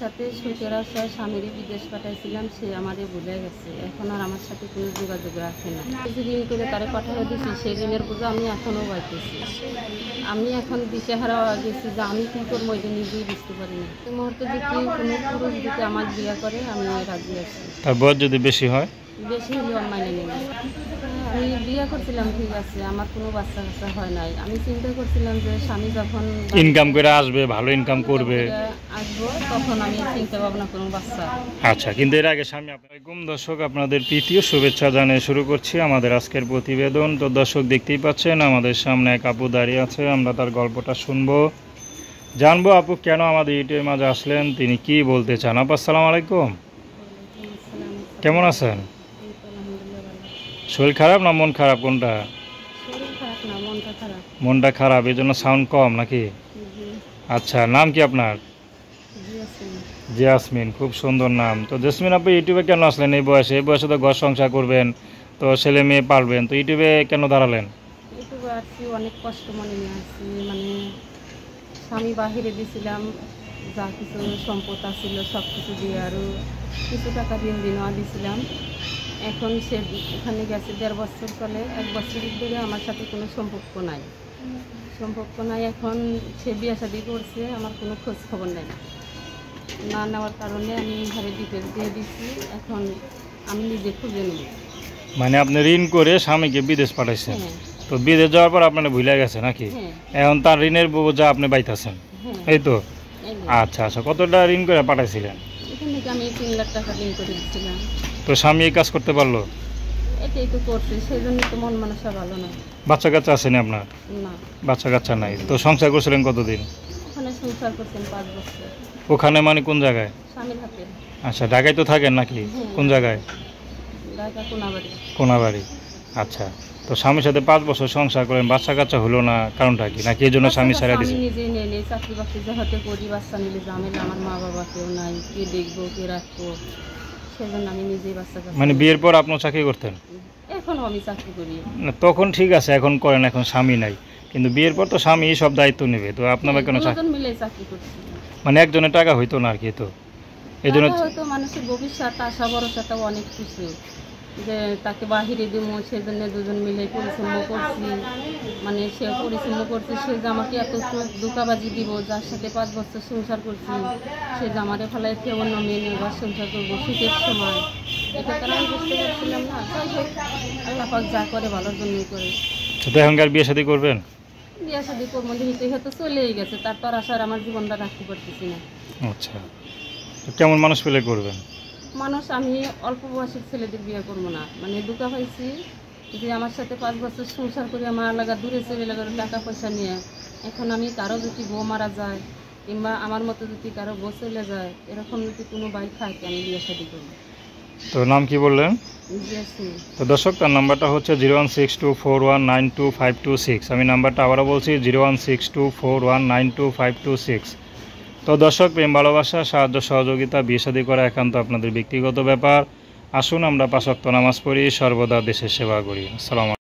সাথে সুখের আশায় স্বামীরই বিদেশ পাঠাইছিলাম, সে আমারে ভুলে গেছে। এখন আর আমার সাথে কোনো যোগাযোগ রাখে না। যে ঋণ করে তারে পাঠিয়ে দিয়েছি, সেই ঋণের বোঝা আমি এখনও পাইতেছি। আমি এখন দিশেহারা গেছি যে আমি কী করবো এটা নিজেই বুঝতে পারি না। এই মুহূর্তে যদি কোনো পুরুষ যদি আমার বিয়ে করে আমি রাজি আছি। তার বয়স যদি বেশি হয়? বেশি হলেও মাইনে নেব। আমি বিয়ে করছিলাম, ঠিক আছে, আমার কোনো বাচ্চা কাচ্চা হয় নাই। আমি চিন্তা করছিলাম যে স্বামী যখন ইনকাম করে আসবে, ভালো ইনকাম করবে, আসবো, তখন আমি চিন্তা ভাবনা করবো বাচ্চা। আচ্ছা, কিন্তু এর আগে স্বামী আপনার দর্শক আপনাদের প্রীতীয় শুভেচ্ছা জানিয়ে শুরু করছি আমাদের আজকের প্রতিবেদন। তো দর্শক দেখতেই পাচ্ছেন আমাদের সামনে এক আপু দাঁড়িয়ে আছে, আমরা তার গল্পটা শুনবো, জানবো আপু কেন আমাদের ইউটিউবের মাঝে আসলেন, তিনি কি বলতে চান। আপু আসসালামু আলাইকুম, কেমন আছেন? শরীর খারাপ না মন খারাপ, কোনটা? মনটা খারাপ, এই জন্য সাউন্ড কম নাকি? আচ্ছা, নাম কি আপনার? জেসমিন, খুব সুন্দর নাম। তো জেসমিন আপনি ইউটিউবে কেন আসলেন এই বয়সে? এই বয়সে তো ঘর সংসার করবেন, তো ছেলে মেয়ে পালবেন, তো ইউটিউবে কেন দাঁড়ালেন? ইউটিউবে আসছি অনেক কষ্ট মনে নিয়ে আসছি। মানে স্বামী বাহিরে দিয়েছিলাম, যা কিছু সম্পদ আছিল সব কিছু দিয়ে আরও কিছু টাকা ঋণ নেওয়া দিয়েছিলাম। এখন সে এখানে গেছে 1.5 বছর চলে, 1 বছর ধরে আমার সাথে কোনো সম্পর্ক নাই। এখন সে বিয়ে শাদী করছে, আমার কোনো খোঁজ খবর নেই। না নেওয়ার কারণে আমি ঘরে ডিটেলস দিয়ে দিচ্ছি। এখন আমি নিজে খুঁজে নেব। মানে আপনি ঋণ করে স্বামীকে বিদেশ পাঠাইছেন? হ্যাঁ। তো বিদেশ যাওয়ার পর আপনার ভুলে গেছে নাকি? হ্যাঁ। এখন তার ঋণের বোঝা আপনি বাইতেছেন, হ্যাঁ। এই তো? আচ্ছা আচ্ছা, কতটা ঋণ করে পাঠাইছিলেন? এখান থেকে আমি 3 লাখ টাকা ঋণ করে দিচ্ছিলাম। তো স্বামী এই কাজ করতে পারলো? এটাই তো করছে, সেই জন্য তো মন মানসা ভালো না। বাচ্চা কাচ্চা আসেনি আপনার? না। বাচ্চা কাচ্চা নাই। তো সংসার করছিলেন কতদিন? ওখানে সংসার করছেন 5 বছর। ওখানে মানে কোন জায়গায়? স্বামীর হাতে। আচ্ছা, ঢাকায় তো থাকেন নাকি? কোন জায়গায়? ঢাকা কোনাবাড়ি। কোনাবাড়ি। আচ্ছা, তো স্বামীর সাথে 5 বছর সংসার করেন, বাচ্চা কাচ্চা হলো না, কারণটা কি? নাকি এই জন্য স্বামী ছেড়ে দিয়েছে? আমি নিজেই নেই, চাকরি বাকরি যে হাতে করি, বাচ্চা নিলে ঝামেলা, আমার মা বাবা কেউ নাই, কে দেখবো কে রাখবো, সেজন্য আমি নিজেই বাচ্চা কাচ্চা। মানে বিয়ের পর আপনিও চাকরি করতেন? এখনও আমি চাকরি করি। না, তখন ঠিক আছে, এখন করেন, এখন স্বামী নাই, কিন্তু বিয়ের পর তো স্বামী সব দায়িত্ব নেবে, তো আপনারা কেন দুজন মিলে চাকরি করছি? মানে একজনের টাকা হইতো না আর কি, তো এই জন্য হয়তো মানুষের ভবিষ্যৎ আশা ভরসাটাও অনেক কিছু, যে তাকে বাহিরে দিব, সেজন্য দুজন মিলে পরিশ্রম করছি। মানে সে পরিশ্রম করছে, সে যে আমাকে এত ধোঁকাবাজি দিব, যার সাথে 5 বছর সংসার করছি, সে যে আমারে ফেলায় অন্য মেয়ে নিয়ে ঘর সংসার করবো শীতের সময়, এটা তারা আমি বুঝতে পারছিলাম না। যাই হোক, আল্লাহ পাক যা করে ভালোর জন্যই করে। তো এখনকার বিয়ে শাদী করবেন? বিয়ে শাদী করবো, যেহেতু হয়তো চলেই গেছে, তার তো আর আসার আমার জীবনটা রাখতে পারতেছি না। আচ্ছা, তো কেমন মানুষ পেলে করবেন? মানুষ, আমি অল্প বয়সের ছেলেদের বিয়ে করবো না। মানে দুঃখা পাইছি যে আমার সাথে 5 বছর সংসার করে আমার লাগা দূরে চলে লাগার টাকা পয়সা নিয়ে, এখন আমি কারো যদি বউ মারা যায় কিংবা আমার মতো যদি কারো বউ চলে যায়, এরকম যদি কোনো ভাই থাকে, আমি বিয়ে শাদী করবো। তো নাম কি বললেন? জেসমিন। তো দর্শক, তার নাম্বারটা হচ্ছে 01624192526। আমি নাম্বারটা আবারও বলছি, 01624192526। তো দর্শক, প্রেম ভালোবাসা, সাহায্য সহযোগিতা, বিয়ে শাদী করা একান্ত আপনাদের ব্যক্তিগত ব্যাপার। আসুন আমরা 5 ওয়াক্ত নামাজ পড়ি, সর্বদা দেশের সেবা করি। আসসালামু আলাইকুম।